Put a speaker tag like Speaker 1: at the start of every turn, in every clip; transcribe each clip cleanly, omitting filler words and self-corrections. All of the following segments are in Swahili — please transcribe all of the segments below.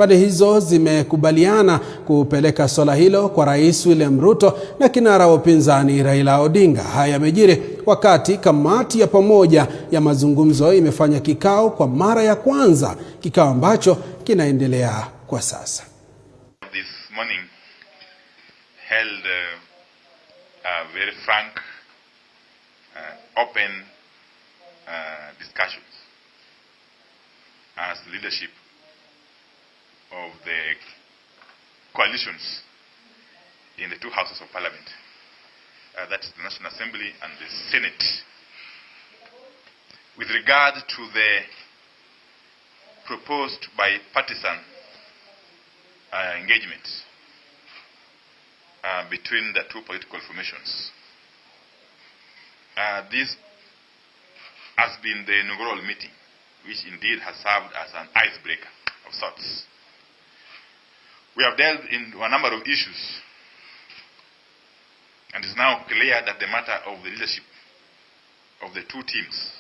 Speaker 1: Pande hizo zimekubaliana kupeleka swala hilo kwa Rais William Ruto na kinara wa upinzani Raila Odinga. Haya yamejiri wakati kamati ya pamoja ya mazungumzo imefanya kikao kwa mara ya kwanza, kikao ambacho kinaendelea kwa sasa.
Speaker 2: This morning held a very frank, open discussions as leadership of the coalitions in the two houses of parliament, that is the National Assembly and the Senate, with regard to the proposed bipartisan engagement between the two political formations. This has been the inaugural meeting, which indeed has served as an icebreaker of sorts. We have dealt in a number of issues, and it is now clear that the matter of the leadership of the two teams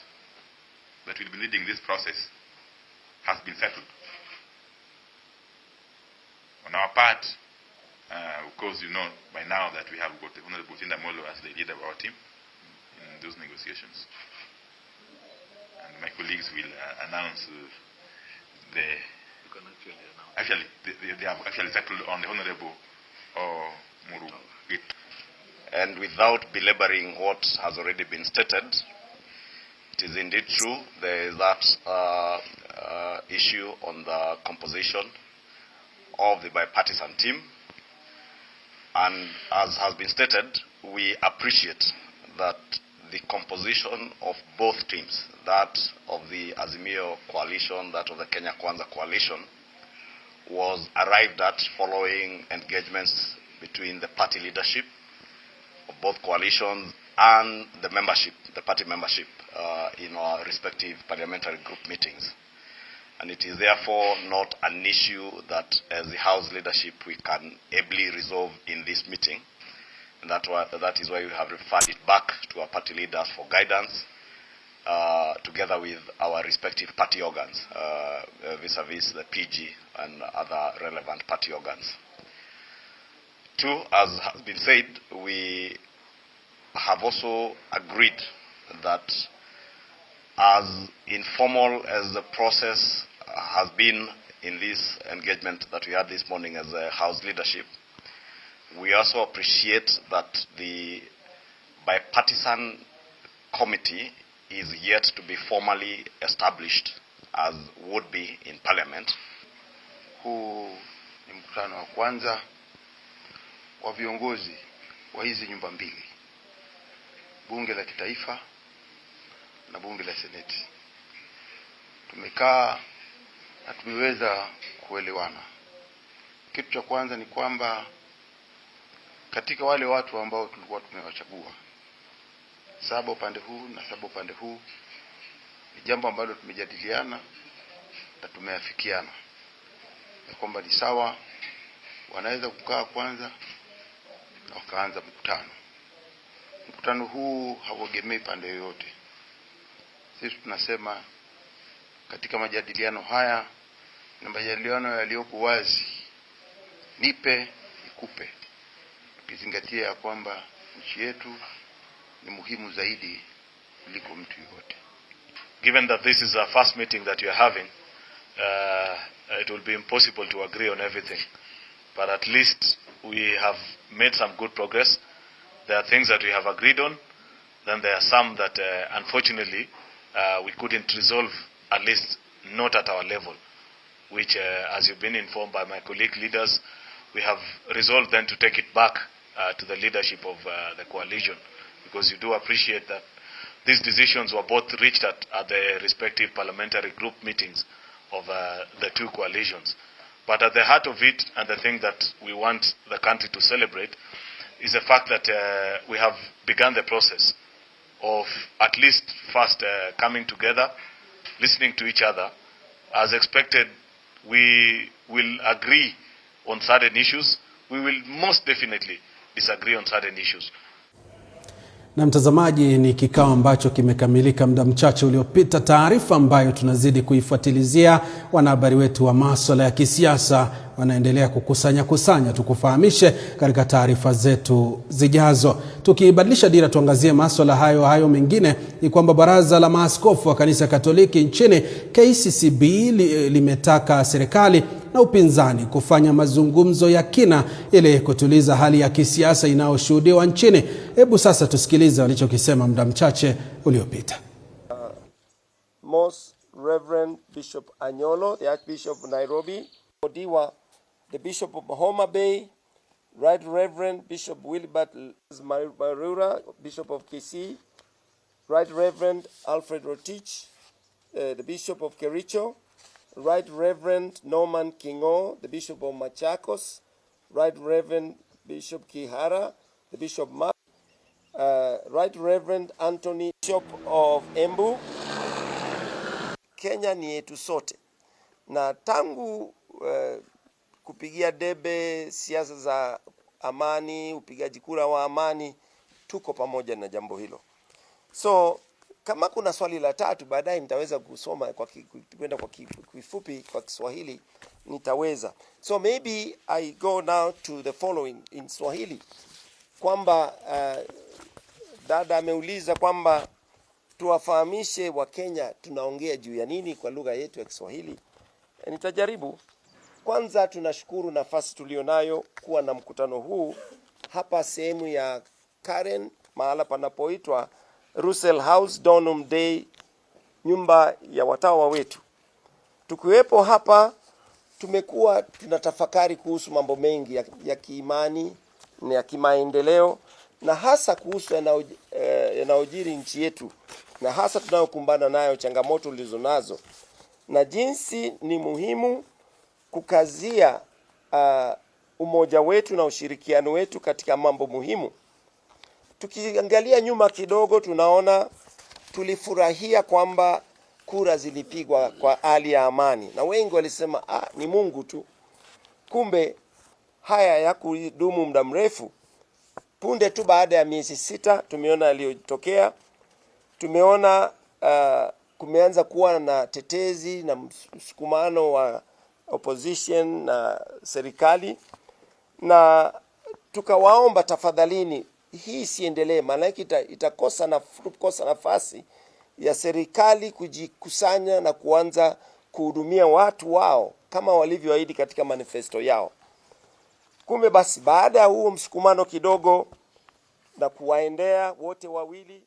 Speaker 2: that will be leading this process has been settled. On our part, of course, you know by now that we have got the Honorable Tinda Molo as the leader of our team in those negotiations. And my colleagues will announce they have actually settled on the Honorable Muru.
Speaker 3: And without belaboring what has already been stated, it is indeed true there is that issue on the composition of the bipartisan team. And as has been stated, we appreciate that the composition of both teams, that of the Azimio coalition, that of the Kenya Kwanza coalition, was arrived at following engagements between the party leadership of both coalitions and the membership, the party membership, in our respective parliamentary group meetings. And it is therefore not an issue that as the House leadership we can ably resolve in this meeting. And that is why we have referred it back to our party leaders for guidance, together with our respective party organs, vis-a-vis the PG and other relevant party organs. Two, as has been said, we have also agreed that as informal as the process has been in this engagement that we had this morning as a House leadership, we also appreciate that the bipartisan committee is yet to be formally established as would be in Parliament.
Speaker 4: Huu ni mkutano wa kwanza wa viongozi wa hizi nyumba mbili, bunge la kitaifa na bunge la seneti. Tumekaa na tumeweza kuelewana. Kitu cha kwanza ni kwamba katika wale watu ambao tulikuwa tumewachagua, 7 upande huu na 7 upande huu, ni jambo ambalo tumejadiliana na tumeafikiana ya kwamba ni sawa wanaweza kukaa kwanza na wakaanza mkutano. Mkutano huu hauegemei pande yoyote. Sisi tunasema katika majadiliano haya na majadiliano yaliyoko wazi, nipe nikupe, tukizingatia ya kwamba nchi yetu ni muhimu zaidi kuliko mtu yote.
Speaker 5: Given that this is our first meeting that you are having, it will be impossible to agree on everything. But at least we have made some good progress. There are things that we have agreed on. Then there are some that unfortunately we couldn't resolve, at least not at our level, which as you've been informed by my colleague leaders, we have resolved then to take it back to the leadership of the coalition, because you do appreciate that these decisions were both reached at the respective parliamentary group meetings of the two coalitions. But at the heart of it, and the thing that we want the country to celebrate, is the fact that we have begun the process of at least first coming together, listening to each other. As expected, we will agree on certain issues. We will most definitely disagree on certain issues.
Speaker 1: Na mtazamaji, ni kikao ambacho kimekamilika muda mchache uliopita. Taarifa ambayo tunazidi kuifuatilizia, wanahabari wetu wa masuala ya kisiasa wanaendelea kukusanya tukufahamishe katika taarifa zetu zijazo. Tukibadilisha dira, tuangazie masuala hayo mengine. Ni kwamba baraza la maaskofu wa kanisa Katoliki nchini KCCB limetaka serikali na upinzani kufanya mazungumzo ya kina ili kutuliza hali ya kisiasa inayoshuhudiwa nchini. Hebu sasa tusikilize walichokisema muda mchache uliopita.
Speaker 6: Most Reverend Bishop Anyolo, the Archbishop of Nairobi, Odiwa, the Bishop of Homa Bay, Right Reverend Bishop Wilbert Marura, Bishop of Kisii, Right Reverend Alfred Rotich, the Bishop of Kericho, Right Reverend Norman Kingo, the Bishop of Machakos, Right Reverend Bishop Kihara, the Bishop of Right Reverend Anthony, Bishop of Embu. Kenya ni yetu sote, na tangu kupigia debe siasa za amani, upigaji kura wa amani, tuko pamoja na jambo hilo. So kama kuna swali la tatu baadaye nitaweza kusoma kwenda kwa kifupi kwa Kiswahili nitaweza. So maybe I go now to the following in Swahili, kwamba dada ameuliza kwamba tuwafahamishe wa Kenya tunaongea juu ya nini kwa lugha yetu ya Kiswahili. Nitajaribu. Kwanza tunashukuru nafasi tulionayo kuwa na mkutano huu hapa sehemu ya Karen, mahala panapoitwa Russell House Donum Day, nyumba ya watawa wetu. Tukiwepo hapa tumekuwa tunatafakari kuhusu mambo mengi ya kiimani na ya kimaendeleo, na hasa kuhusu yanayojiri nchi yetu, na hasa tunayokumbana nayo, changamoto tulizonazo, na jinsi ni muhimu kukazia umoja wetu na ushirikiano wetu katika mambo muhimu. Tukiangalia nyuma kidogo, tunaona tulifurahia kwamba kura zilipigwa kwa hali ya amani, na wengi walisema ni Mungu tu. Kumbe haya ya kudumu muda mrefu. Punde tu baada ya miezi 6 tumeona yaliyotokea. Tumeona kumeanza kuwa na tetezi na msukumano wa opposition na serikali, na tukawaomba tafadhalini hii siendelee, maana itakosa nafasi ya serikali kujikusanya na kuanza kuhudumia watu wao kama walivyoahidi katika manifesto yao. Kumbe basi baada ya huo msukumano kidogo na kuwaendea wote wawili,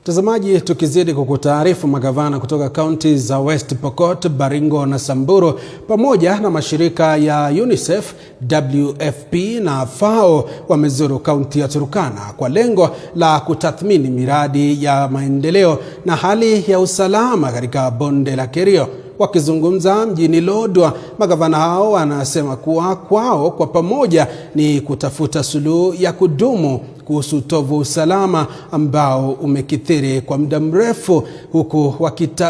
Speaker 1: mtazamaji, tukizidi kukutaarifu, magavana kutoka kaunti za West Pokot, Baringo na Samburu pamoja na mashirika ya UNICEF, WFP na FAO wamezuru kaunti ya Turkana kwa lengo la kutathmini miradi ya maendeleo na hali ya usalama katika bonde la Kerio. Wakizungumza mjini Lodwar, magavana hao wanasema kuwa kwao kwa pamoja ni kutafuta suluhu ya kudumu kuhusu utovu usalama ambao umekithiri kwa muda mrefu, huku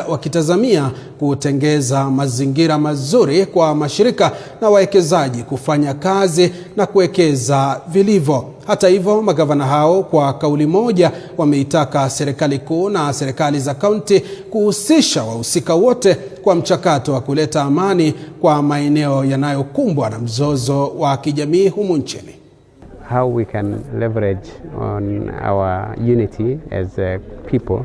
Speaker 1: wakitazamia kutengeza mazingira mazuri kwa mashirika na wawekezaji kufanya kazi na kuwekeza vilivyo. Hata hivyo, magavana hao kwa kauli moja wameitaka serikali kuu na serikali za kaunti kuhusisha wahusika wote kwa mchakato wa kuleta amani kwa maeneo yanayokumbwa na mzozo wa kijamii humu nchini.
Speaker 7: How we can leverage on our unity as a people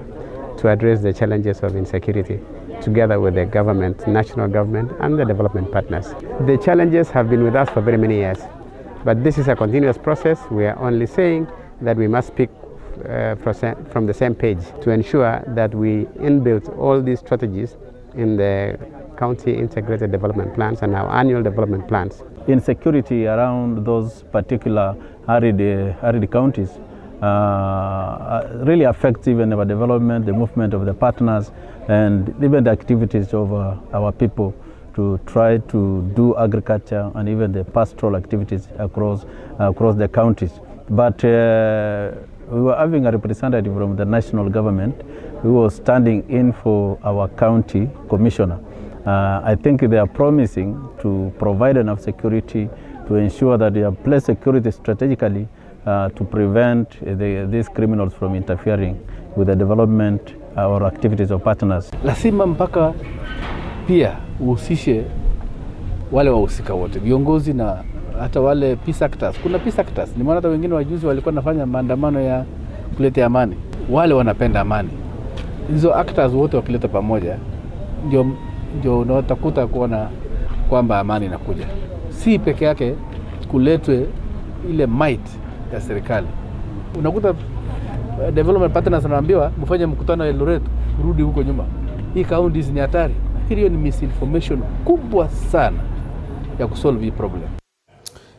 Speaker 7: to address the challenges of insecurity together with the government, national government and the development partners. The challenges have been with us for very many years, but this is a continuous process. We are only saying that we must speak from the same page to ensure that we inbuilt all these strategies in the county integrated development plans and our annual development plans.
Speaker 8: Insecurity around those particular arid counties really affects even our development, the movement of the partners, and even the activities of our people to try to do agriculture and even the pastoral activities across the counties. But we were having a representative from the national government who was standing in for our county commissioner. I think they are promising to provide enough security to ensure that they have placed security strategically to prevent these criminals from interfering with the development or activities of partners.
Speaker 9: Lazima mpaka pia uhusishe wale wahusika wote, viongozi na hata wale peace actors. Kuna peace actors, nimeona hata wengine wajuzi walikuwa nafanya maandamano ya kuleta amani. Wale wanapenda amani. Hizo actors wote wakileta pamoja ndio unatakuta kuona kwamba amani inakuja. Si peke yake kuletwe ile might ya serikali. Unakuta development partners wanaambiwa mfanye mkutano Eldoret, rudi huko nyuma. Hii counties ni hatari. Hiyo ni misinformation kubwa sana ya kusolve hii problem.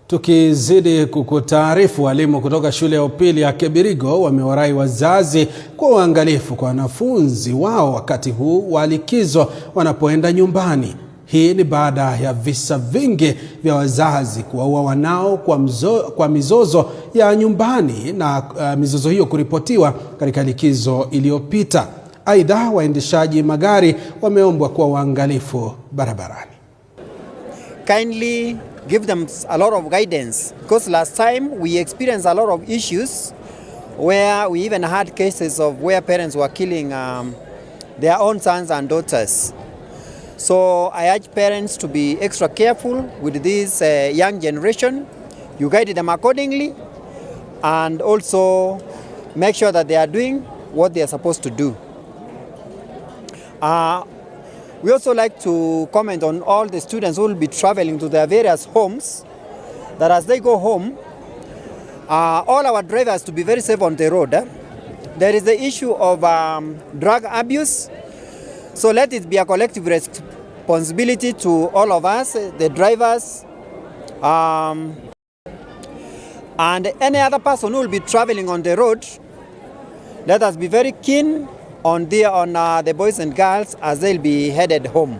Speaker 1: Tukizidi kukutaarifu, walimu kutoka shule ya upili ya Kebirigo wamewarai wazazi kwa uangalifu kwa wanafunzi wao wakati huu wa likizo wanapoenda nyumbani. Hii ni baada ya visa vingi vya wazazi kuwaua wanao kwa mizozo ya nyumbani na mizozo hiyo kuripotiwa katika likizo iliyopita. Aidha, waendeshaji magari wameombwa kuwa waangalifu barabarani.
Speaker 10: Kindly give them a lot of guidance, because last time we experienced a lot of issues where we even had cases of where parents were killing their own sons and daughters. So I urge parents to be extra careful with this young generation. You guide them accordingly and also make sure that they are doing what they are supposed to do. We also like to comment on all the students who will be traveling to their various homes, that as they go home, all our drivers to be very safe on the road. There is the issue of drug abuse. So let it be a collective responsibility to all of us, the drivers, and any other person who will be traveling on the road. Let us be very keen on the boys and girls as they'll be headed home.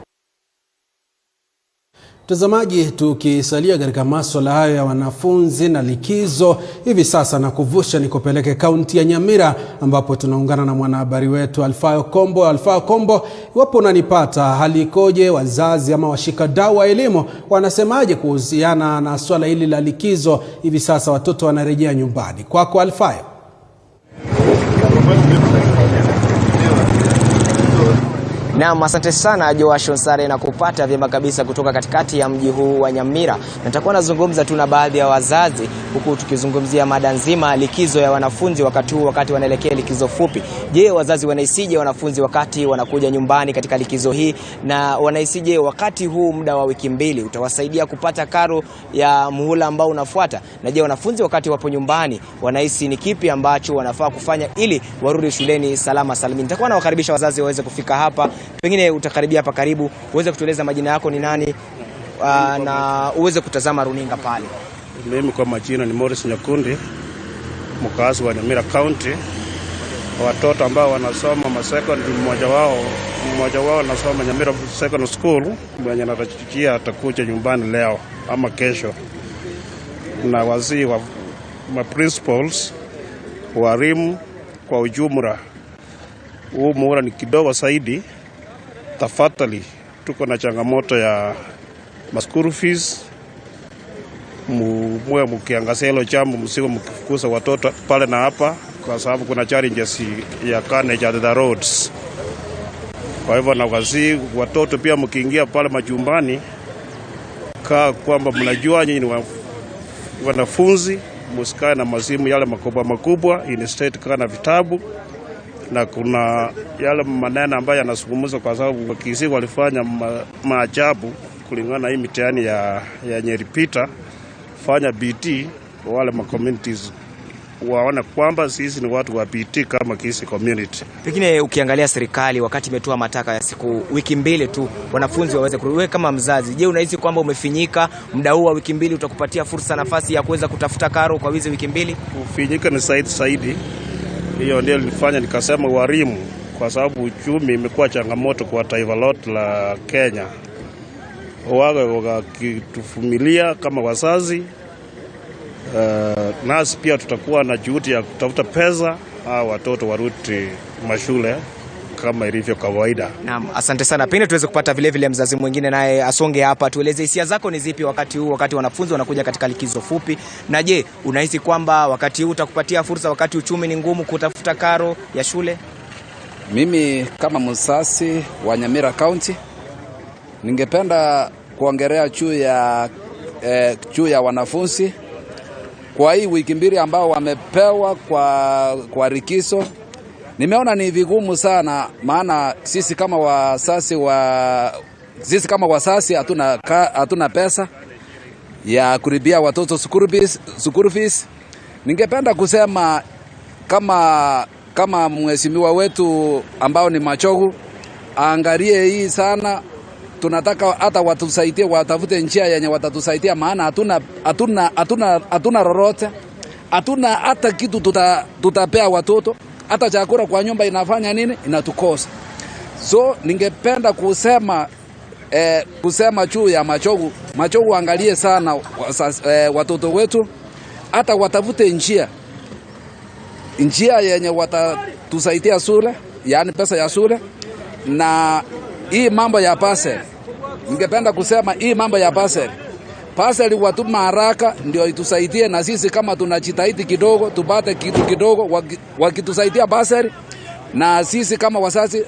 Speaker 1: Mtazamaji, tukisalia katika masuala hayo ya wanafunzi na likizo, hivi sasa na kuvusha nikupeleke kaunti ya Nyamira ambapo tunaungana na mwanahabari wetu Alfayo Kombo. Alfayo Kombo, iwapo unanipata, hali ikoje? Wazazi ama washikadau wa elimu wanasemaje kuhusiana na swala hili la likizo? Hivi sasa watoto wanarejea nyumbani. Kwako Alfayo.
Speaker 11: Naam, asante sana Joashon Sare na kupata vyema kabisa kutoka katikati ya mji huu wa Nyamira. Nitakuwa nazungumza tu na baadhi ya wazazi huku tukizungumzia mada nzima likizo ya wanafunzi wakati wanaelekea likizo fupi. Je, wazazi wanaisije wanafunzi wakati wanakuja nyumbani katika likizo hii, na wanaisije wakati huu muda wa wiki mbili utawasaidia kupata karo ya muhula ambao unafuata? Na je, wanafunzi wakati wapo nyumbani wanahisi ni kipi ambacho wanafaa kufanya ili warudi shuleni salama salimini? Nitakuwa nawakaribisha wazazi waweze kufika hapa. Pengine utakaribia hapa karibu, uweze kutueleza majina yako ni nani, na uweze kutazama runinga pale.
Speaker 12: Mimi kwa majina ni Morris Nyakundi, mkazi wa Nyamira County. Watoto ambao wanasoma secondary, mmoja wao anasoma Nyamira Secondary School, mwenye anatarajia atakuja nyumbani leo ama kesho. Na wazee wa principals, walimu kwa ujumla, huu muhula ni kidogo zaidi. Tafadhali, tuko na changamoto ya school fees. Mwe mkiangazia hilo jambo, msiko mkifukuza watoto pale na hapa, kwa sababu kuna challenges ya carnage at the roads. Kwa hivyo na wazi watoto pia mkiingia pale majumbani, kwamba mnajua nyinyi ni wanafunzi, msikae na mazimu yale makubwa instead kana vitabu. Na kuna yale maneno ambayo yanazungumzwa, kwa sababu wakisi walifanya maajabu kulingana na hii mitihani ya Nyeripita. Fanya BT wale communities waona kwamba sisi ni watu wa BT kama Kisi community.
Speaker 11: Pengine ukiangalia serikali wakati imetoa mataka ya wiki mbili tu wanafunzi waweze kurudi, kama mzazi, je, unahisi kwamba umefinyika? Muda huu wa wiki mbili utakupatia fursa, nafasi ya kuweza kutafuta karo kwa hizo wiki mbili?
Speaker 12: Ufinyika ni saidi. Hiyo ndio nilifanya nikasema walimu, kwa sababu uchumi imekuwa changamoto kwa taifa lote la Kenya. Wakituvumilia kama wazazi, nasi pia tutakuwa na juhudi ya kutafuta pesa watoto warudi mashule kama ilivyo kawaida.
Speaker 11: Naam, asante sana. Pengine tuweze kupata vile vile mzazi mwingine naye asonge hapa, tueleze hisia zako ni zipi wakati huu, wakati wanafunzi wanakuja katika likizo fupi. Na je, unahisi kwamba wakati huu utakupatia fursa wakati uchumi ni ngumu kutafuta karo ya shule?
Speaker 13: Mimi kama msasi wa Nyamira County ningependa kuongelea juu ya wanafunzi kwa hii wiki mbili ambao wamepewa kwa likizo. Nimeona ni vigumu sana, maana sisi kama wasasi hatuna pesa ya kulipia watoto school fees. Ningependa kusema kama mheshimiwa wetu ambao ni Machogu aangalie hii sana. Tunataka hata watusaidie, watafute njia yenye watatusaidia, maana hatuna lolote, hatuna hata kitu tutapea watoto, hata chakula kwa nyumba inafanya nini, inatukosa. So ningependa kusema juu ya Machogu angalie sana watoto wetu, hata watafute njia yenye watatusaidia shule, yani pesa ya shule. Na hii mambo ya parcel, ningependa kusema hii mambo ya parcel watuma haraka ndio itusaidie, na sisi kama tunajitahidi kidogo tupate kitu kidogo wakitusaidia parcel, na sisi kama wazazi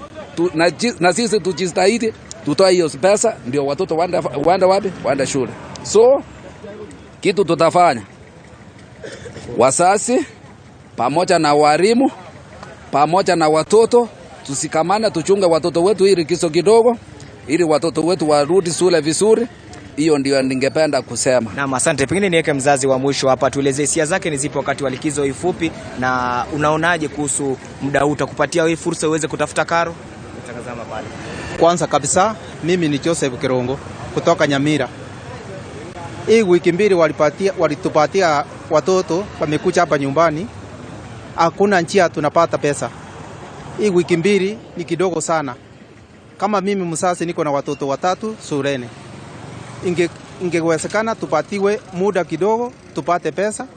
Speaker 13: na sisi tujitahidi tutoe hiyo pesa ndio watoto waende wapi, waende shule. So kitu tutafanya wazazi pamoja na walimu pamoja na watoto, tusikamane, tuchunge watoto wetu ili kiso kidogo, ili watoto wetu warudi shule vizuri. Hiyo ndio ningependa kusema.
Speaker 11: Naam, asante. Pengine niweke mzazi wa mwisho hapa, tueleze hisia zake ni zipi wakati wa likizo hii fupi, na unaonaje kuhusu muda huu utakupatia wewe fursa uweze kutafuta karo? Utazama pale.
Speaker 14: Kwanza kabisa mimi ni Joseph Kirongo kutoka Nyamira. Hii wiki mbili walitupatia watoto wamekuja hapa nyumbani. Hakuna njia tunapata pesa. Hii wiki mbili ni kidogo sana. Kama mimi msasi niko na watoto 3 shuleni. Ingewezekana tupatiwe muda kidogo tupate pesa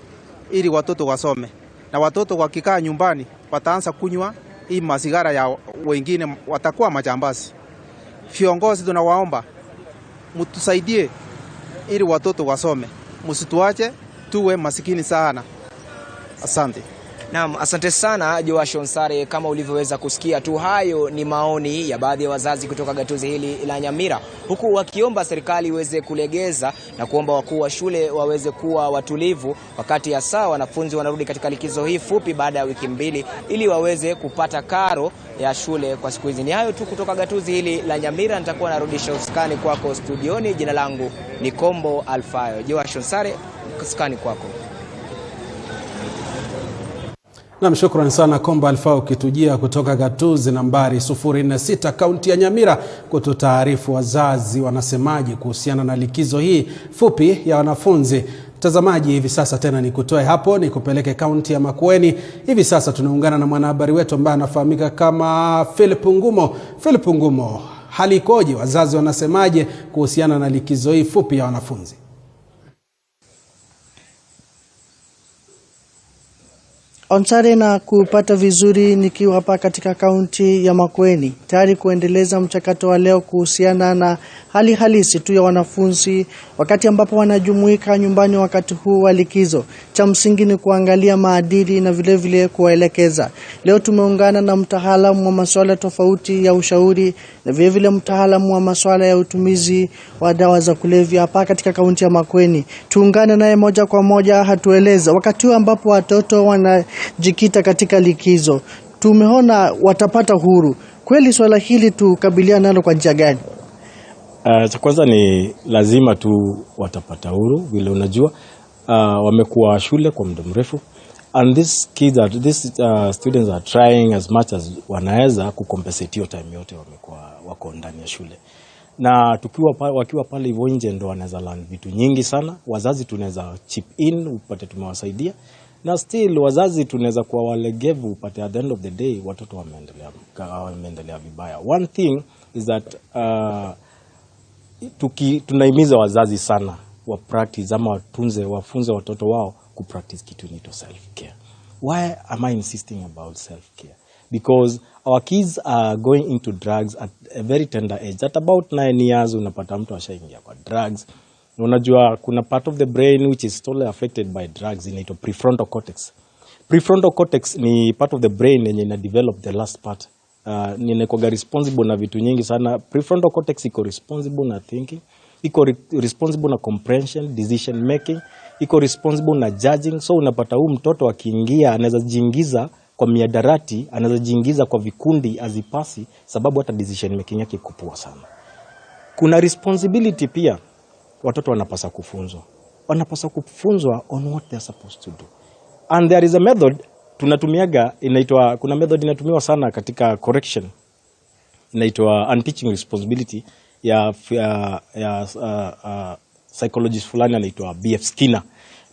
Speaker 14: ili watoto wasome. Na watoto wakikaa nyumbani wataanza kunywa hii masigara ya wengine, watakuwa majambazi. Viongozi tunawaomba mtusaidie ili watoto wasome. Msituache tuwe masikini sana. Asante.
Speaker 11: Naam, asante sana Joashon Sare. Kama ulivyoweza kusikia tu, hayo ni maoni ya baadhi ya wazazi kutoka gatuzi hili la Nyamira, huku wakiomba serikali iweze kulegeza na kuomba wakuu wa shule waweze kuwa watulivu wakati hasa wanafunzi wanarudi katika likizo hii fupi baada ya wiki mbili, ili waweze kupata karo ya shule kwa siku hizi. Ni hayo tu kutoka gatuzi hili la Nyamira. Nitakuwa narudisha uskani kwako studioni. Jina langu ni Kombo Alfayo. Joashon Sare, uskani kwako.
Speaker 1: Na shukrani sana Komba Alfao kitujia kutoka gatuzi nambari 046 kaunti ya Nyamira kututaarifu wazazi wanasemaje kuhusiana na likizo hii fupi ya wanafunzi. Mtazamaji, hivi sasa tena nikutoe hapo nikupeleke kaunti ya Makueni. Hivi sasa tunaungana na mwanahabari wetu ambaye anafahamika kama Philip Ngumo. Philip Ngumo, hali ikoje? Wazazi wanasemaje kuhusiana na likizo hii fupi ya wanafunzi?
Speaker 15: Onsare na kupata vizuri nikiwa hapa katika kaunti ya Makueni, tayari kuendeleza mchakato wa leo kuhusiana na hali halisi tu ya wanafunzi wakati ambapo wanajumuika nyumbani wakati huu wa likizo. Cha msingi ni kuangalia maadili na vile vile kuwaelekeza. Leo tumeungana na mtaalamu wa masuala tofauti ya ushauri na vile vile mtaalamu wa masuala ya utumizi wa dawa za kulevya hapa katika kaunti ya Makueni. Tuungane naye moja kwa moja hatueleza wakati huu ambapo watoto wanajikita katika likizo, tumeona watapata huru. Kweli swala hili tukabiliana nalo kwa njia gani?
Speaker 16: Cha kwanza ni lazima tu watapata huru, vile unajua wamekuwa shule kwa muda mrefu, and these students are trying as much as wanaweza kucompensate hiyo time yote wako ndani ya shule. Na wakiwa pale hivyo nje ndo wanaweza learn vitu nyingi sana. Wazazi tunaweza chip in upate tumewasaidia, na still wazazi tunaweza kuwa walegevu upate at the end of the day watoto wameendelea vibaya. One thing is that tunahimiza wazazi sana wa practice ama wafunze watoto wao ku practice kitu inaitwa self care. Why am I insisting about self care? because our kids are going into drugs at a very tender age. At about 9 years unapata mtu ashaingia kwa drugs. Unajua kuna part of the brain which is totally affected by drugs, inaitwa prefrontal cortex. Prefrontal cortex ni part of the brain yenye ina develop the last part. Ninakuwa responsible na vitu nyingi sana. Prefrontal cortex iko responsible na thinking, iko responsible na comprehension, decision making, iko responsible na judging. So unapata huyu mtoto akiingia anaweza jiingiza kwa miadarati, anaweza jiingiza kwa vikundi azipasi, sababu hata decision making yake iko poa sana. Kuna responsibility pia, watoto wanapaswa kufunzwa. Wanapaswa kufunzwa on what they are supposed to do. And there is a method tunatumiaga inaitwa, kuna method inatumiwa sana katika correction, inaitwa unteaching responsibility ya psychologist fulani anaitwa B.F. Skinner.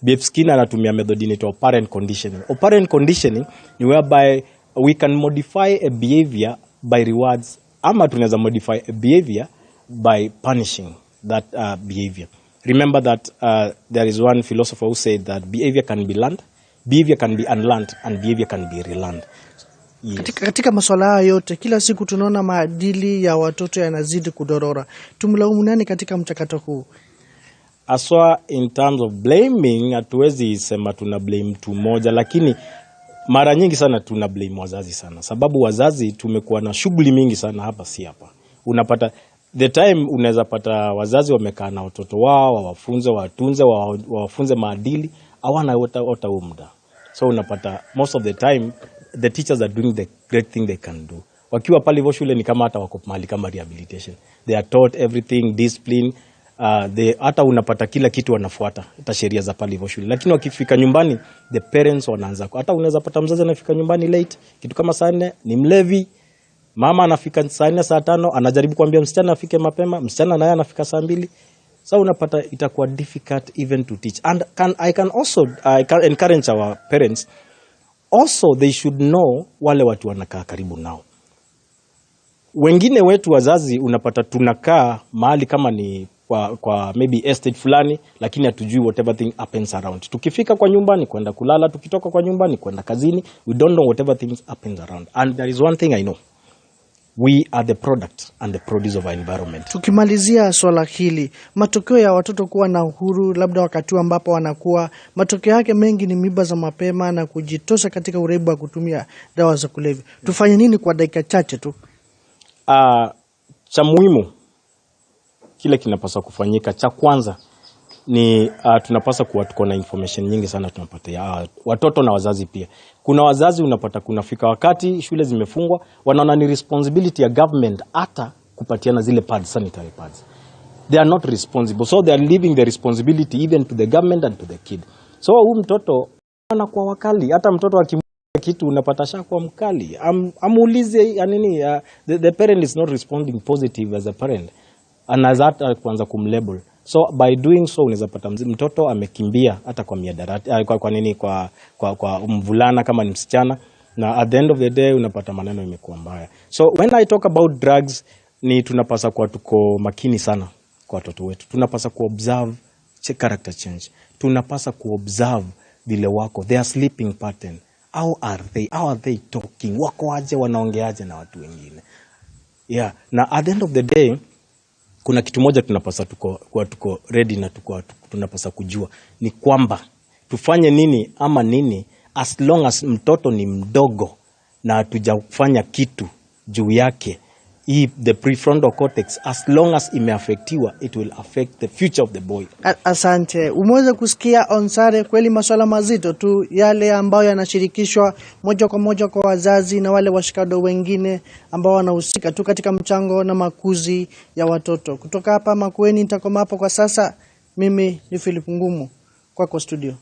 Speaker 16: B.F. Skinner anatumia method inaitwa operant conditioning. Operant conditioning ni whereby we can modify a behavior by rewards, ama tunaweza modify a behavior by punishing that behavior. Remember that there is one philosopher who said that behavior can be learned, behavior can be unlearned, and behavior can be relearned. Yes.
Speaker 15: Katika masuala haya yote, kila siku tunaona maadili ya watoto yanazidi kudorora. Tumlaumu nani katika mchakato huu?
Speaker 16: Aswa in terms of blaming, hatuwezi sema tuna blame mtu mmoja, lakini mara nyingi sana tuna blame wazazi sana. Sababu wazazi tumekuwa na shughuli mingi sana hapa si hapa. Unapata the time unaweza pata wazazi wamekaa na watoto wao, wawafunze, watunze, wawafunze maadili, hawana hata muda. So unapata most of the time the teachers are doing the great thing they can do. Wakiwa pale hivyo shule ni kama hata wako mahali kama rehabilitation. They are taught everything, discipline, hata unapata kila kitu wanafuata, hata sheria za pale hivyo shule. Lakini wakifika nyumbani the parents wanaanza, hata unaweza pata mzazi anafika nyumbani late, kitu kama saa 4 ni mlevi. Mama anafika saa 4 saa 5 anajaribu kuambia msichana afike mapema, msichana naye anafika saa 2. So unapata itakuwa difficult even to teach. And I can encourage our parents also, they should know wale watu wanakaa karibu nao. Wengine wetu wazazi unapata tunakaa mahali kama ni kwa maybe estate fulani, lakini hatujui whatever thing happens around. Tukifika kwa nyumbani kwenda kulala, tukitoka kwa nyumbani kwenda kazini, we don't know whatever things happens around. And there is one thing I know. We are the product and the produce of our environment.
Speaker 15: Tukimalizia swala hili, matokeo ya watoto kuwa na uhuru labda wakati ambapo wanakuwa, matokeo yake mengi ni mimba za mapema na kujitosha katika uraibu wa kutumia dawa za kulevya. Tufanye nini kwa dakika chache tu?
Speaker 16: Cha muhimu kile kinapaswa kufanyika, cha kwanza ni tunapaswa kuwa tuko na information nyingi sana tunapatia watoto na wazazi pia. Kuna wazazi unapata kunafika wakati shule zimefungwa, wanaona ni responsibility ya government hata kupatiana zile pads, sanitary pads. They are not responsible, so they are leaving the responsibility even to the government and to the kid. So huyu mtoto anakuwa wakali, hata mtoto akimwambia kitu unapata shakwa mkali. Amuulize nini, the parent is not responding positive as a parent, anaanza kuanza kumlabel. So by doing so unaweza pata mtoto amekimbia hata kwa miadarati, kwa mvulana kama ni msichana, na at the end of the day unapata maneno imekuwa mbaya. So when I talk about drugs, ni tunapasa kuwa tuko makini sana kwa watoto wetu. Tunapasa kuobserve character change. Tunapasa kuobserve vile wako, their sleeping pattern. How are they talking? Wako aje, wanaongeaje na watu wengine? Yeah, na at the end of the day kuna kitu moja tunapasa tuko ready na tunapasa kujua ni kwamba tufanye nini ama nini, as long as mtoto ni mdogo na hatujafanya kitu juu yake, the prefrontal cortex, as long as imeaffectiwa, it will affect the future of the boy.
Speaker 15: Asante. Umeweza kusikia Onsare, kweli masuala mazito tu yale ambayo yanashirikishwa moja kwa moja kwa wazazi na wale washikadau wengine ambao wanahusika tu katika mchango na makuzi ya watoto. Kutoka hapa Makueni nitakoma hapo kwa sasa. Mimi ni Philip Ngumu, kwako studio.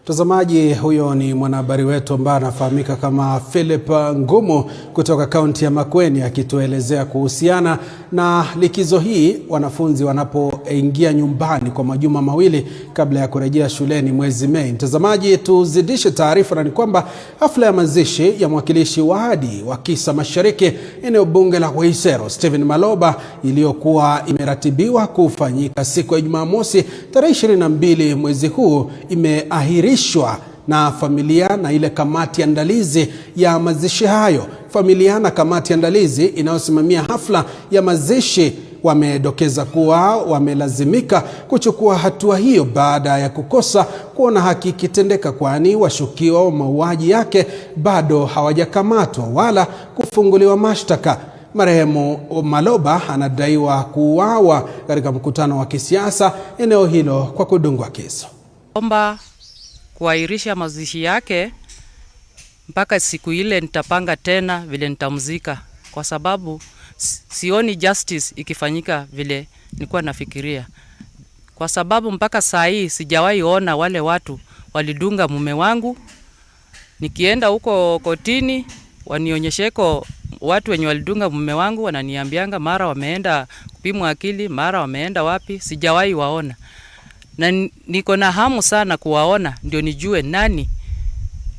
Speaker 1: Mtazamaji, huyo ni mwanahabari wetu ambaye anafahamika kama Philip Ngumu kutoka kaunti ya Makueni, akituelezea kuhusiana na likizo hii wanafunzi wanapoingia nyumbani kwa majuma mawili kabla ya kurejea shuleni mwezi Mei. Mtazamaji, tuzidishe taarifa, na ni kwamba hafla ya mazishi ya mwakilishi wadi wa Kisa Mashariki eneo bunge la Waisero Stephen Maloba iliyokuwa imeratibiwa kufanyika siku ya Jumamosi tarehe 22 mwezi huu imeahirishwa na familia na ile kamati andalizi ya mazishi hayo. Familia na kamati andalizi inayosimamia hafla ya mazishi wamedokeza kuwa wamelazimika kuchukua hatua hiyo baada ya kukosa kuona haki ikitendeka, kwani washukiwa wa mauaji yake bado hawajakamatwa wala kufunguliwa mashtaka. Marehemu Maloba anadaiwa kuuawa katika mkutano wa kisiasa eneo hilo kwa kudungwa kisu.
Speaker 17: Omba kuahirisha mazishi yake mpaka siku ile nitapanga tena vile nitamzika, kwa sababu sioni justice ikifanyika vile nilikuwa nafikiria. Kwa sababu mpaka saa hii sijawahi ona wale watu walidunga mume wangu. Nikienda huko kotini wanionyesheko watu wenye walidunga mume wangu, wananiambianga mara wameenda kupimwa akili, mara wameenda wapi, sijawahi waona. Na niko na hamu sana kuwaona ndio nijue nani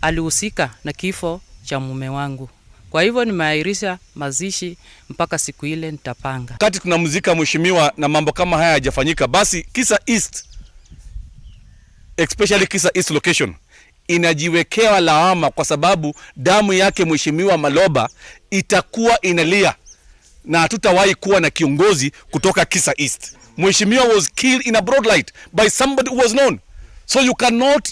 Speaker 17: alihusika na kifo cha mume wangu. Kwa hivyo nimeahirisha mazishi mpaka siku ile nitapanga.
Speaker 18: Wakati tunamzika mheshimiwa na mambo kama haya hajafanyika, basi Kisa East, especially Kisa East location, inajiwekea lawama kwa sababu damu yake mheshimiwa Maloba itakuwa inalia na hatutawahi kuwa na kiongozi kutoka Kisa East. Mheshimiwa was killed in a broad light by somebody who was known. So you cannot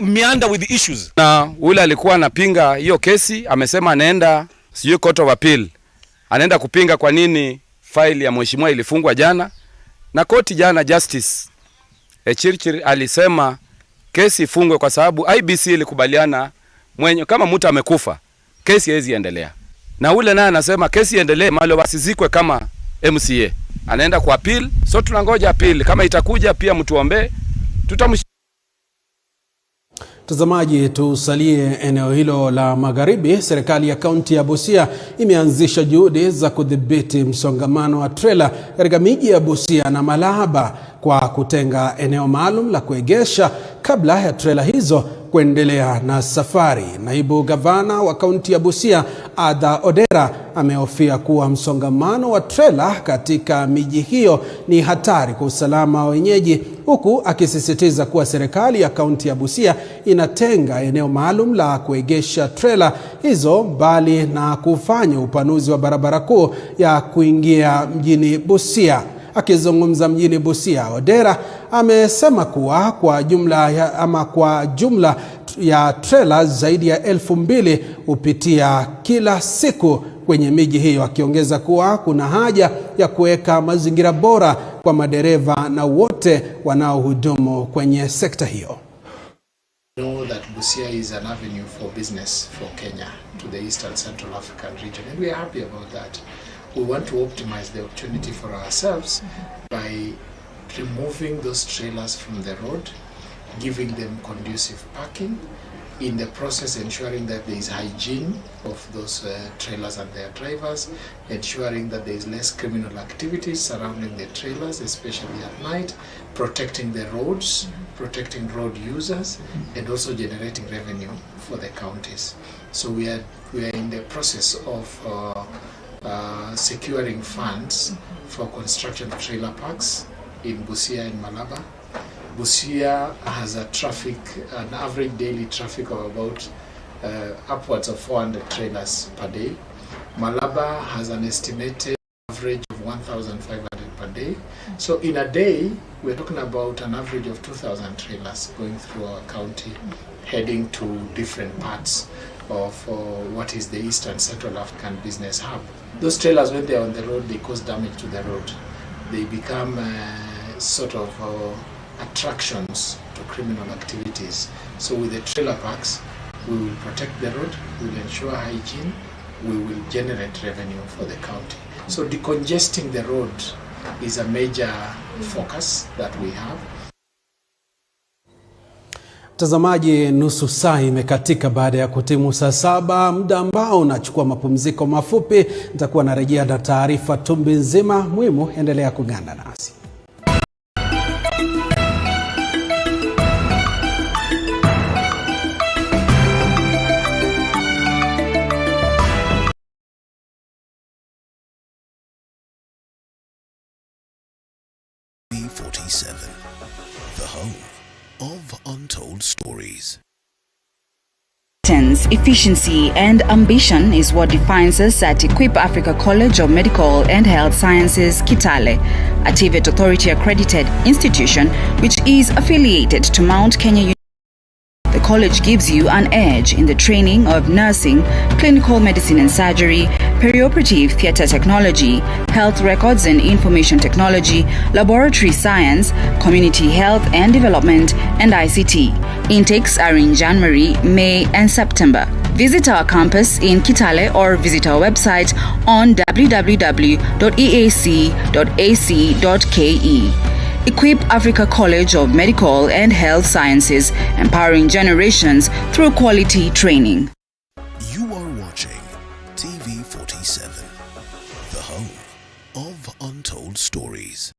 Speaker 18: meander with the issues.
Speaker 19: Na ule alikuwa anapinga hiyo kesi, amesema anaenda sijui court of appeal. Anaenda kupinga kwa nini file ya mheshimiwa ilifungwa jana. Na koti jana Justice Chirchir alisema kesi ifungwe kwa sababu IBC ilikubaliana kama mtu amekufa kesi haiwezi endelea. Na ule naye anasema kesi iendelee, Maloba asizikwe kama MCA. Anaenda kwa appeal, so tunangoja appeal. Kama itakuja pia mtuombe,
Speaker 1: Mtazamaji, tusalie eneo hilo la magharibi. Serikali ya kaunti ya Busia imeanzisha juhudi za kudhibiti msongamano wa trela katika miji ya Busia na Malaba kwa kutenga eneo maalum la kuegesha kabla ya trela hizo kuendelea na safari. Naibu gavana wa kaunti ya Busia, Adha Odera, amehofia kuwa msongamano wa trela katika miji hiyo ni hatari kwa usalama wa wenyeji, huku akisisitiza kuwa serikali ya kaunti ya Busia inatenga eneo maalum la kuegesha trela hizo, bali na kufanya upanuzi wa barabara kuu ya kuingia mjini Busia. Akizungumza mjini Busia, Odera amesema kuwa kwa jumla ya trela zaidi ya 2,000 hupitia kila siku kwenye miji hiyo, akiongeza kuwa kuna haja ya kuweka mazingira bora kwa madereva na wote wanaohudumu kwenye sekta hiyo.
Speaker 20: Know that Busia is an avenue for business for Kenya to the Eastern Central African region, and we are happy about that. We want to optimize the opportunity for ourselves by removing those trailers from the road, giving them conducive parking, in the process ensuring that there is hygiene of those trailers and their drivers, ensuring that there is less criminal activities surrounding the trailers, especially at night, protecting the roads, protecting road users, and also generating revenue for the counties. So we are in the process of securing funds for construction of trailer parks in Busia and Malaba. Busia has an average daily traffic of about upwards of 400 trailers per day. Malaba has an estimated average of 1,500 per day. So in a day, we're talking about an average of 2,000 trailers going through our county, heading to different parts of what is the Eastern Central African Business Hub. Those trailers, when they're on the road, they cause damage to the road. They become sort of attractions to criminal activities. So with the trailer parks, we will protect the road, we will ensure hygiene, we will generate revenue for the county. So decongesting the road is a major focus that we have.
Speaker 1: Mtazamaji, nusu saa imekatika baada ya kutimu saa 7, muda ambao unachukua mapumziko mafupi. Nitakuwa narejea na taarifa tumbi nzima muhimu. Endelea kuganda nasi.
Speaker 21: B47, the home of Untold Stories.
Speaker 22: Efficiency and ambition is what defines us at Equip Africa College of Medical and Health Sciences, Kitale, a TVET Authority accredited institution which is affiliated to Mount Kenya University. The college gives you an edge in the training of nursing, clinical medicine and surgery, perioperative theatre technology, health records and information technology, laboratory science, community health and development, and ICT. Intakes are in January, May, and September. Visit our campus in Kitale or visit our website on www.eac.ac.ke. Equip Africa College of Medical and Health Sciences, empowering generations through quality training.
Speaker 21: You are watching TV47, the home of Untold Stories.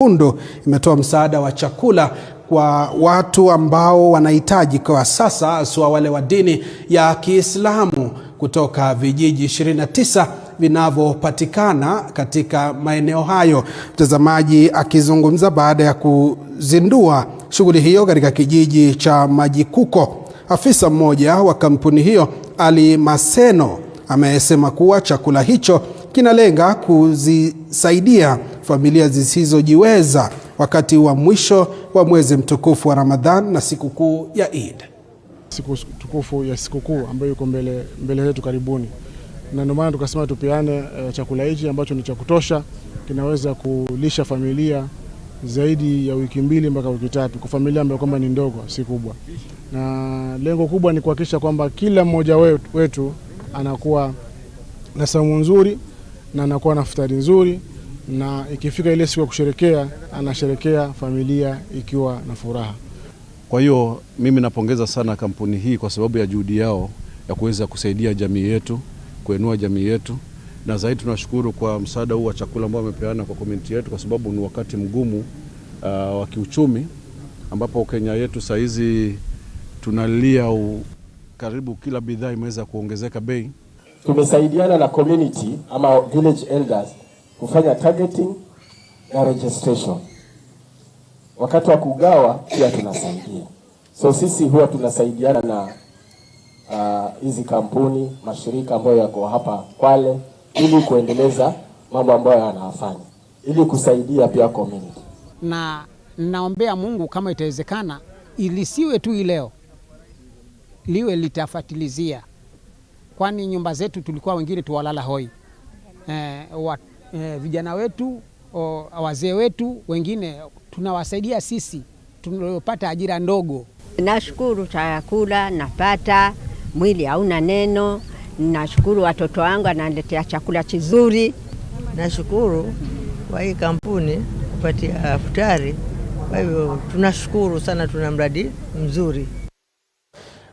Speaker 1: Undo imetoa msaada wa chakula kwa watu ambao wanahitaji kwa sasa, haswa wale wa dini ya Kiislamu kutoka vijiji 29 vinavyopatikana katika maeneo hayo. Mtazamaji akizungumza baada ya kuzindua shughuli hiyo katika kijiji cha Majikuko, afisa mmoja wa kampuni hiyo Ali Maseno amesema kuwa chakula hicho kinalenga kuzisaidia familia zisizojiweza wakati wa mwisho wa mwezi mtukufu wa Ramadhan na sikukuu ya Eid.
Speaker 23: Siku tukufu ya sikukuu ambayo iko mbele yetu karibuni. Na ndio maana tukasema tupeane chakula hichi ambacho ni cha kutosha, kinaweza kulisha familia zaidi ya wiki 2 mpaka wiki 3 kwa familia ambayo kwamba ni ndogo, si kubwa. Na lengo kubwa ni kuhakikisha kwamba kila mmoja wetu anakuwa na saumu nzuri na anakuwa na futari nzuri, na ikifika ile siku ya kusherekea anasherekea familia ikiwa na furaha.
Speaker 24: Kwa hiyo mimi napongeza sana kampuni hii kwa sababu ya juhudi yao ya kuweza kusaidia jamii yetu, kuinua jamii yetu, na zaidi tunashukuru kwa msaada huu wa chakula ambao wamepeana kwa community yetu, kwa sababu ni wakati mgumu wa kiuchumi ambapo Kenya yetu saa hizi tunalia karibu kila bidhaa imeweza kuongezeka bei.
Speaker 25: Tumesaidiana na community ama village elders kufanya targeting na registration. Wakati wa kugawa pia tunasaidia. So sisi huwa tunasaidiana na hizi kampuni, mashirika ambayo yako hapa Kwale ili kuendeleza mambo ambayo yanafanya, ili kusaidia pia community.
Speaker 26: Na naombea Mungu kama itawezekana ilisiwe tu leo, liwe litafatilizia. Kwani nyumba zetu tulikuwa wengine tuwalala hoi. Vijana wetu, wazee wetu wengine tunawasaidia sisi tunapata ajira ndogo.
Speaker 27: Nashukuru chakula napata, mwili hauna neno. Nashukuru watoto wangu ananiletea chakula kizuri.
Speaker 28: Nashukuru kwa hii kampuni kupatia futari. Kwa hivyo tunashukuru sana, tuna mradi mzuri.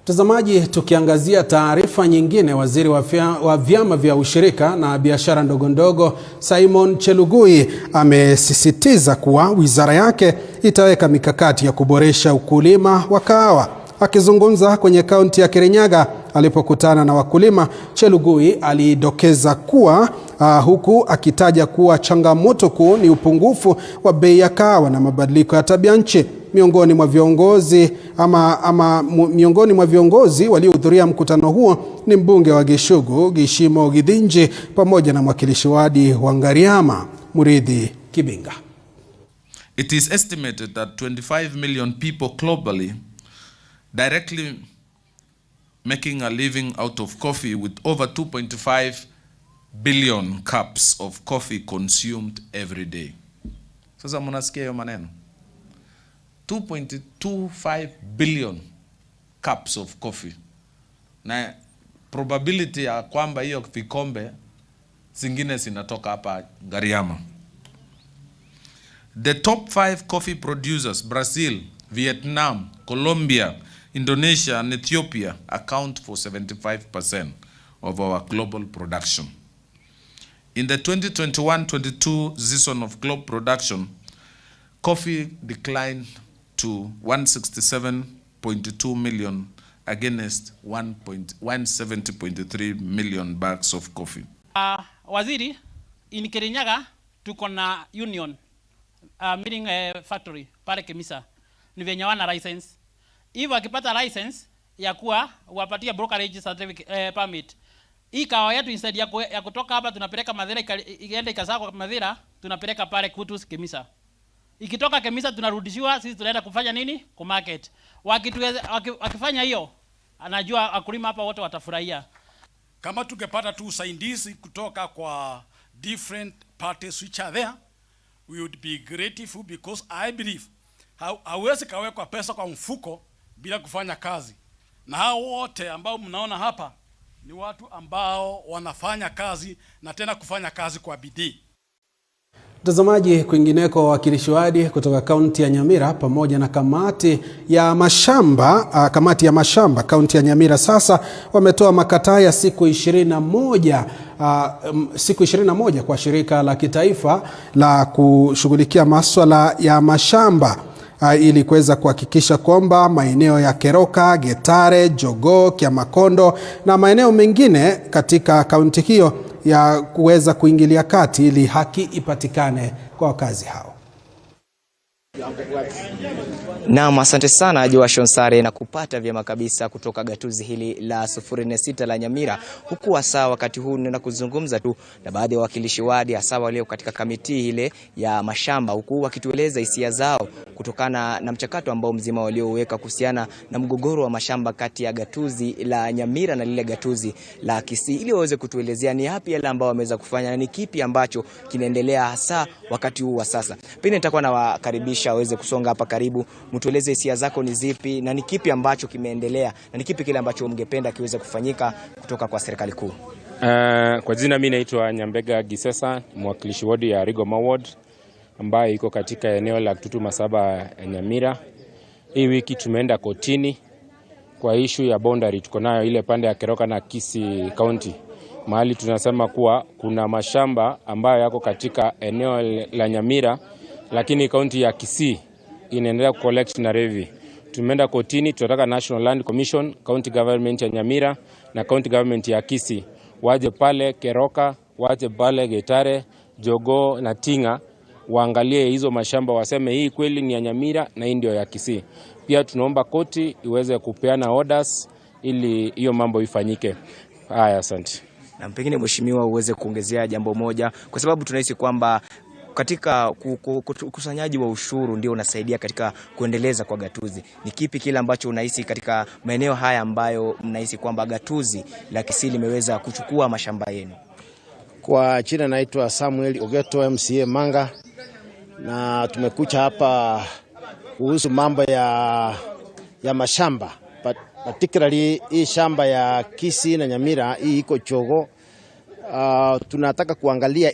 Speaker 1: Mtazamaji, tukiangazia taarifa nyingine, waziri wa vyama vya ushirika na biashara ndogo ndogo Simon Chelugui amesisitiza kuwa wizara yake itaweka mikakati ya kuboresha ukulima wa kahawa. Akizungumza kwenye kaunti ya Kirinyaga alipokutana na wakulima, Chelugui alidokeza kuwa huku akitaja kuwa changamoto kuu ni upungufu wa bei ya kahawa na mabadiliko ya tabia nchi. Miongoni mwa viongozi waliohudhuria mkutano huo ni mbunge wa Gishugu Gishimo Gidhinji pamoja na mwakilishi wadi wa Ngariama Muridhi Kibinga.
Speaker 29: It is estimated that 25 million people globally directly making a living out of coffee, with over 2.5 billion cups of coffee consumed every day. Sasa mnasikia hiyo maneno? 2.25 billion cups of coffee. Na probability ya kwamba hiyo vikombe zingine zinatoka hapa Ngariama. The top 5 coffee producers, Brazil, Vietnam, Colombia, Indonesia, and Ethiopia account for 75% of our global production. In the 2021-22 season of global production, coffee declined to 167.2 million against 170.3 million bags of coffee.
Speaker 2: Waziri, in Kirinyaga tuko na union meaning factory pale Kemisa. Ni venye wana license. Hivyo akipata license ya kuwa wapatia brokerage certificate permit. Hii kawa yetu instead ya kutoka hapa tunapeleka Mathira ikienda ikazako Mathira tunapeleka pale Kutus Kemisa. Ikitoka Kemisa tunarudishiwa sisi tunaenda kufanya nini? Ku market. Wakifanya hiyo anajua wakulima hapa wote watafurahia.
Speaker 3: Kama tungepata tu usaidizi kutoka kwa different parties which are there, we would be grateful because I believe hawezi kawekwa pesa kwa mfuko bila kufanya kazi. Na hao wote ambao mnaona hapa ni watu ambao wanafanya kazi na tena kufanya kazi kwa bidii.
Speaker 1: Mtazamaji, kwingineko wawakilishi wadi kutoka kaunti ya Nyamira pamoja na kamati ya mashamba kaunti ya Nyamira sasa wametoa makataa ya siku 21 kwa shirika la kitaifa la kushughulikia masuala ya mashamba ili kuweza kuhakikisha kwamba maeneo ya Keroka, Getare, Jogoo, Kiamakondo na maeneo mengine katika kaunti hiyo ya kuweza kuingilia kati ili haki ipatikane kwa wakazi hao.
Speaker 11: Naam, asante sana Joashon Sare na kupata vyema kabisa kutoka gatuzi hili la 06 la Nyamira. Huku hasa wakati huu nenda kuzungumza tu na baadhi ya wawakilishi wadi hasa walio katika kamiti ile ya mashamba, huku wakitueleza hisia zao kutokana na mchakato ambao mzima walioweka kuhusiana na mgogoro wa mashamba kati ya gatuzi la Nyamira na lile gatuzi la Kisii, ili waweze kutuelezea ni yapi yale ambao wameweza kufanya na ni kipi ambacho kinaendelea hasa wakati huu wa sasa. Pia nitakuwa na wakaribisha waweze kusonga hapa karibu, mtueleze hisia zako ni zipi na ni kipi ambacho kimeendelea na ni kipi kile ambacho mngependa kiweze kufanyika kutoka kwa serikali kuu.
Speaker 4: Kwa jina mimi naitwa Nyambega Gisesa, mwakilishi wadi ya Rigoma Ward ambaye iko katika eneo la Tutuma Saba ya Nyamira. Hii wiki tumeenda kotini kwa issue ya boundary tuko nayo ile pande ya Keroka na Kisii County. Mahali tunasema kuwa kuna mashamba ambayo yako katika eneo la Nyamira lakini kaunti ya Kisii inaendelea collect na levy. Tumeenda kotini, tunataka National Land Commission, county government ya Nyamira na county government ya Kisii waje pale Keroka, waje pale Getare, Jogoo na Tinga waangalie hizo mashamba waseme hii kweli ni ya Nyamira na hii ndio ya Kisii. Pia tunaomba koti iweze kupeana orders ili hiyo mambo ifanyike. Haya, asante.
Speaker 11: Na pengine mheshimiwa uweze kuongezea jambo moja kwa sababu tunahisi kwamba katika ukusanyaji wa ushuru ndio unasaidia katika kuendeleza kwa gatuzi. Ni kipi kile ambacho unahisi katika maeneo haya ambayo mnahisi kwamba gatuzi la Kisii limeweza kuchukua mashamba yenu?
Speaker 5: Kwa jina naitwa Samuel Ogeto MCA Manga, na tumekuja hapa kuhusu mambo ya mashamba, particularly hii shamba ya Kisii na Nyamira, hii iko Jogoo. Tunataka kuangalia